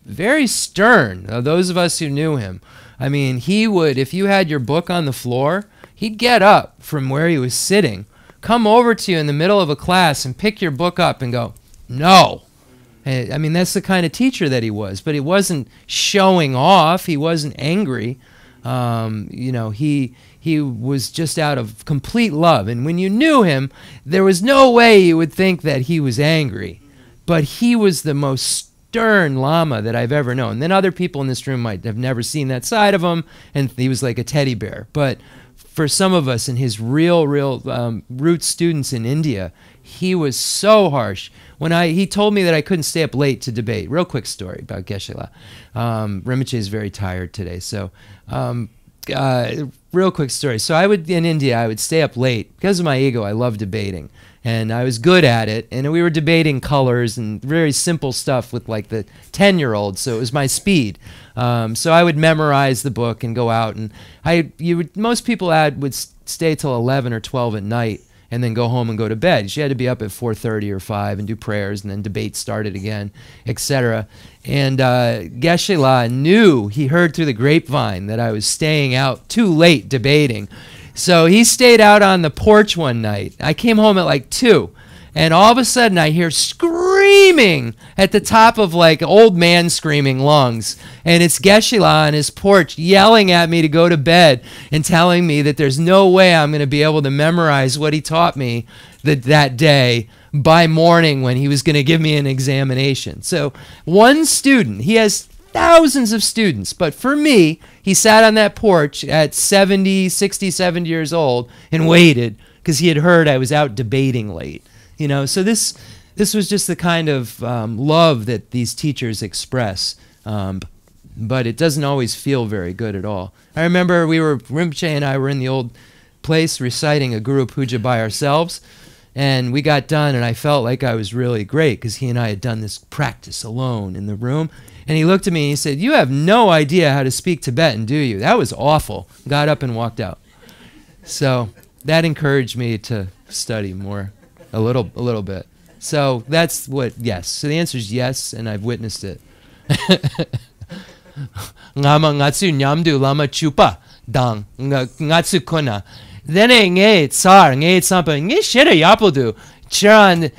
very stern. Those of us who knew him, I mean, he would, if you had your book on the floor, he'd get up from where he was sitting, come over to you in the middle of a class and pick your book up and go, no. I mean, that's the kind of teacher that he was. But he wasn't showing off. He wasn't angry. You know, he was just out of complete love. And when you knew him, there was no way you would think that he was angry. But he was the most stern Lama that I've ever known. And then other people in this room might have never seen that side of him, and he was like a teddy bear. But for some of us and his real root students in India, he was so harsh. When he told me that I couldn't stay up late to debate. Real quick story about Geshe La. Rinpoche is very tired today, so real quick story. So in India, I would stay up late because of my ego. I love debating, and I was good at it. And we were debating colors and very simple stuff with like the 10-year-olds. So it was my speed. So I would memorize the book and go out, and most people would stay till 11 or 12 at night and then go home and go to bed. She had to be up at 4:30 or 5 and do prayers, and then debate started again, etc. And Geshe La knew, he heard through the grapevine that I was staying out too late debating. So he stayed out on the porch one night. I came home at like 2, and all of a sudden I hear screaming at the top of like old man screaming lungs. And it's Geshe La on his porch yelling at me to go to bed and telling me that there's no way I'm going to be able to memorize what he taught me that day by morning when he was going to give me an examination. So one student, he has thousands of students, but for me, he sat on that porch at 60, 70 years old and waited because he had heard I was out debating late. You know, so this was just the kind of love that these teachers express, but it doesn't always feel very good at all. I remember Rinpoche and I were in the old place reciting a Guru Puja by ourselves, and we got done, and I felt like I was really great because he and I had done this practice alone in the room. And he looked at me and he said, "You have no idea how to speak Tibetan, do you? That was awful." Got up and walked out. So that encouraged me to study more, a little bit. So that's yes. So the answer is yes, and I've witnessed it. Ngama ngatsu nyamdu lama chupa dang ngatsu kona. Then nge tsar nge tsampa nge shira yapodu chiran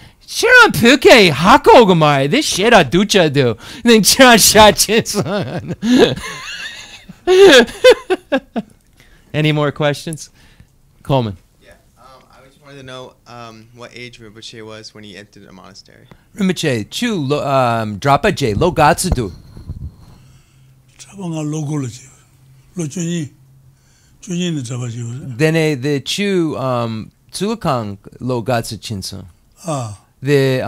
puke hako gamai. This shira ducha do. Then chiran shachinsan. Any more questions? Coleman. I just wanted to know what age Rinpoche was when he entered a monastery. Rinpoche, chu drapa je lo gatsudu. Chabanga logology. Lo chuni the chabaji. Then the chu tsulakang lo gatsu chinsun. The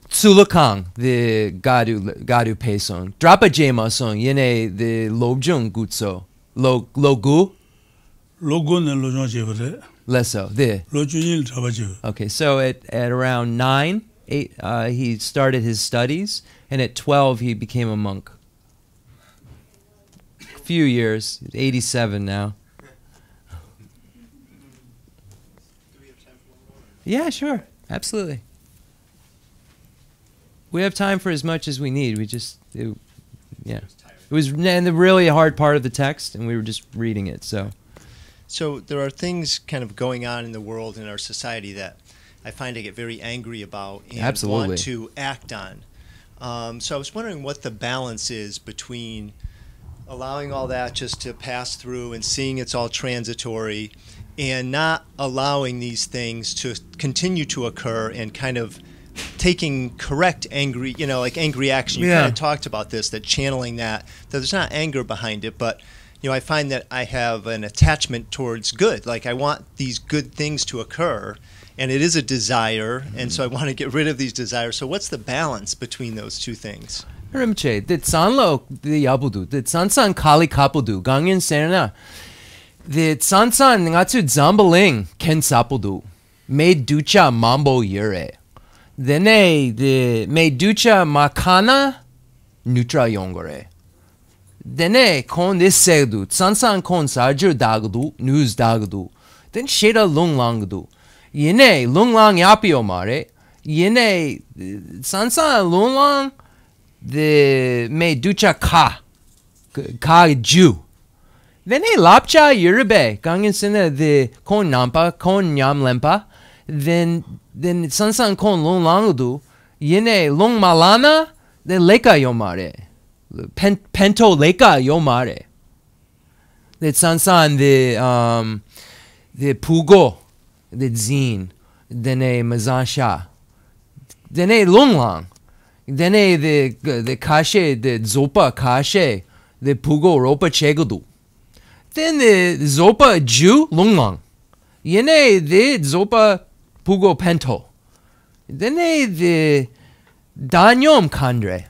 tsulakang the gadu peson. Drapa je mason yene the lobjung gutso. Logu. 로군 로정 제버래. Less so. The 로준일 잡아줘. okay. So at around 9, 8, he started his studies, and at 12 he became a monk. A few years, 87 now. Yeah, sure, absolutely. We have time for as much as we need. Yeah. It was the really hard part of the text, and we were just reading it. So there are things kind of going on in the world, in our society, that I find I get very angry about and Absolutely. want to act on. So I was wondering what the balance is between allowing all that just to pass through and seeing it's all transitory, and not allowing these things to continue to occur and kind of taking correct angry, like angry action. You kind of talked about this, that channeling that there's not anger behind it, but I find that I have an attachment towards good. Like I want these good things to occur, and it is a desire, and so I want to get rid of these desires. So what's the balance between those two things? Rinpoche, the sanlo the yabudu, the sansan kali kapudu, gangin serna. The sansan ngatsu zambaling ken sapudu, made ducha mambo yure. Dene the made ducha makana nutra yongore. Dene kon this segdu, sansan kon sarjur dagdu, news dagdu. Then sheda lung langdu. Yene lung lang yapio mare. Yene sansan lung lang the made ducha ka ju. Then lapcha yurube gangin sene the kon nampa kon nyam lempa. Then sansan kon long langudu yene long malana then leka yomare pento leka yomare. The sansan the pugo the zine then mazansha then long lang then the kashe the zopa kashe the pugo ropa chegudu. Then the zopa ju lunglang. Yene the zopa pugo pento. Then the danyom kandre.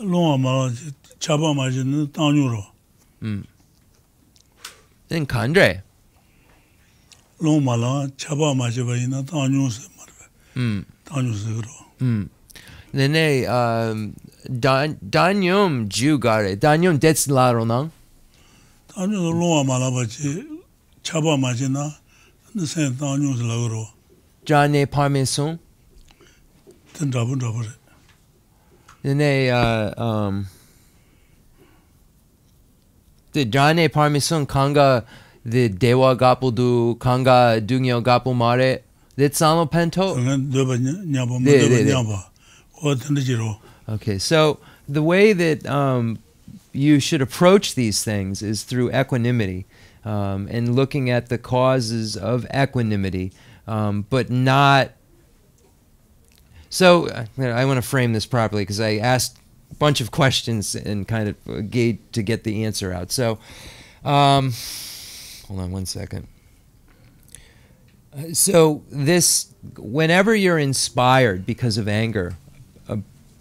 롱아마 차바 마지는 땅유로. Then kandre. 롱마라 차바 마지바이나 땅유스 말베. 땅유스 그러. Then danyom ju gare. Danyom dets laronang. 땅유스 롱아마라 바지 차바 마지나 너세 땅유스 라그러. Jane parmesan. 든 잡은. Then the Jane parmesan kanga the dewa gapudu kanga dungyo gapu mare. That salo pento. 그건 너바 냐바 네. 냐바. 어떤지로. Okay, so the way that you should approach these things is through equanimity, and looking at the causes of equanimity, but not. So I want to frame this properly because I asked a bunch of questions and kind of to get the answer out. So, hold on one second. So whenever you're inspired because of anger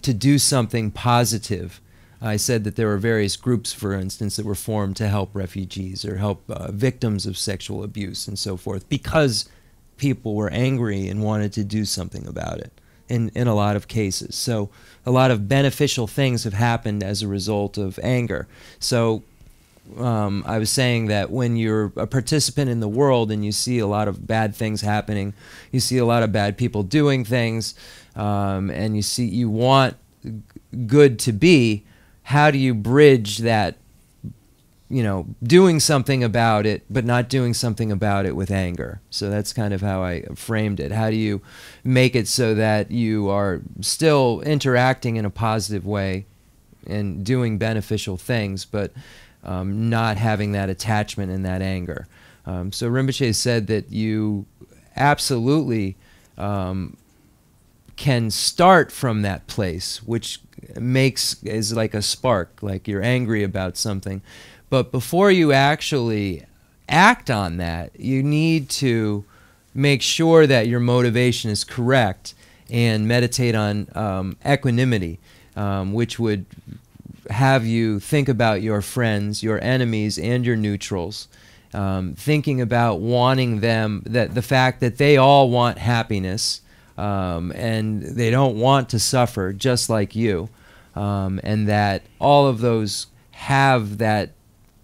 to do something positive, I said that there were various groups, for instance, that were formed to help refugees or help victims of sexual abuse and so forth, because people were angry and wanted to do something about it in a lot of cases. So a lot of beneficial things have happened as a result of anger. So I was saying that when you're a participant in the world and you see a lot of bad things happening, you see a lot of bad people doing things, and you want good to be, how do you bridge that, doing something about it, but not doing something about it with anger? So that's kind of how I framed it. How do you make it so that you are still interacting in a positive way and doing beneficial things, but not having that attachment and that anger? So Rinpoche said that you absolutely can start from that place, which is like a spark, like you're angry about something. But before you actually act on that, you need to make sure that your motivation is correct and meditate on equanimity, which would have you think about your friends, your enemies, and your neutrals, thinking about wanting them, that the fact that they all want happiness, and they don't want to suffer just like you, and that all of those have that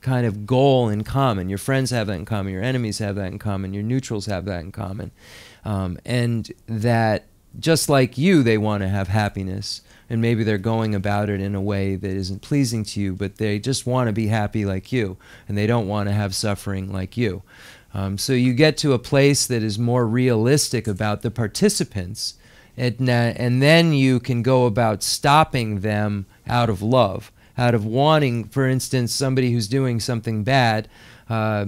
kind of goal in common. Your friends have that in common, your enemies have that in common, your neutrals have that in common, and that just like you, they want to have happiness, and maybe they're going about it in a way that isn't pleasing to you, but they just want to be happy like you, and they don't want to have suffering like you. So you get to a place that is more realistic about the participants, and then you can go about stopping them out of love, out of wanting, for instance, somebody who's doing something bad,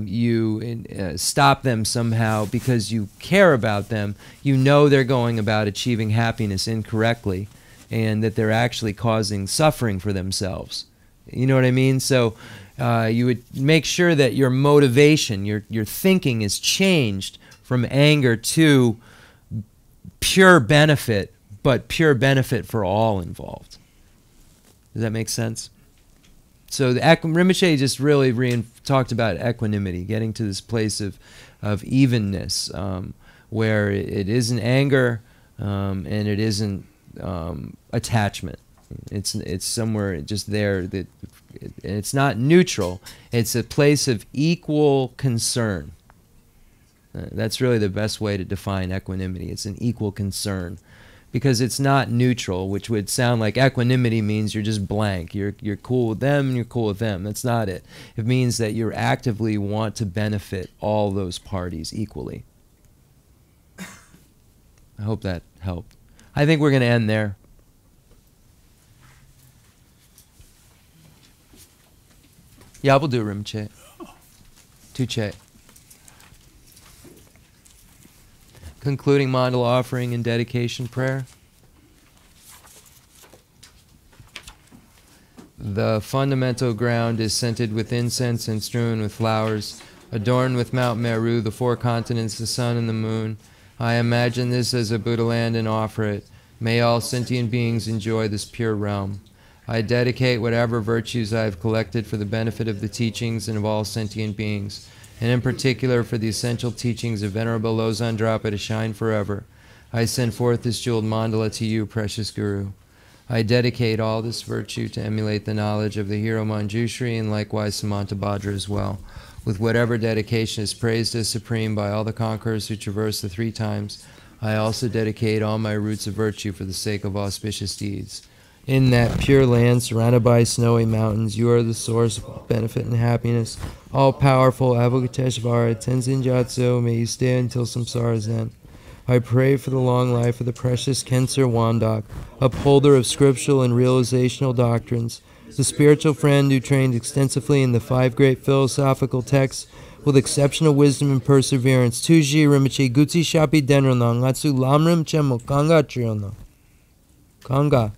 you stop them somehow because you care about them. You know they're going about achieving happiness incorrectly, and that they're actually causing suffering for themselves. You know what I mean? So you would make sure that your motivation, your thinking is changed from anger to pure benefit, but pure benefit for all involved. Does that make sense? So the Rinpoche just really talked about equanimity, getting to this place of evenness, where it isn't anger, and it isn't attachment. It's somewhere just there, that it's not neutral. It's a place of equal concern. That's really the best way to define equanimity. It's an equal concern, because it's not neutral, which would sound like equanimity means you're just blank. You're cool with them and you're cool with them. That's not it. It means that you actively want to benefit all those parties equally. I hope that helped. I think we're going to end there. Yeah, we'll do Rinpoche. Tuche. Concluding mandala offering and dedication prayer. The fundamental ground is scented with incense and strewn with flowers, adorned with Mount Meru, the four continents, the sun and the moon. I imagine this as a Buddha land and offer it. May all sentient beings enjoy this pure realm. I dedicate whatever virtues I have collected for the benefit of the teachings and of all sentient beings, and in particular for the essential teachings of Venerable Lobsang Drakpa to shine forever. I send forth this jeweled mandala to you, precious Guru. I dedicate all this virtue to emulate the knowledge of the hero Manjushri, and likewise Samantabhadra as well, with whatever dedication is praised as supreme by all the conquerors who traverse the three times. I also dedicate all my roots of virtue for the sake of auspicious deeds. In that pure land surrounded by snowy mountains, you are the source of benefit and happiness. All-powerful Avalokiteshvara, Tenzin Gyatso, may you stay until samsara's end. I pray for the long life of the precious Khensur Wandak, upholder of scriptural and realizational doctrines, the spiritual friend who trained extensively in the 5 great philosophical texts with exceptional wisdom and perseverance. Tuji Rinpoche Gutsi Shapi Denronang, Atsu Lamrim Chenmo Kanga Triono. Kanga.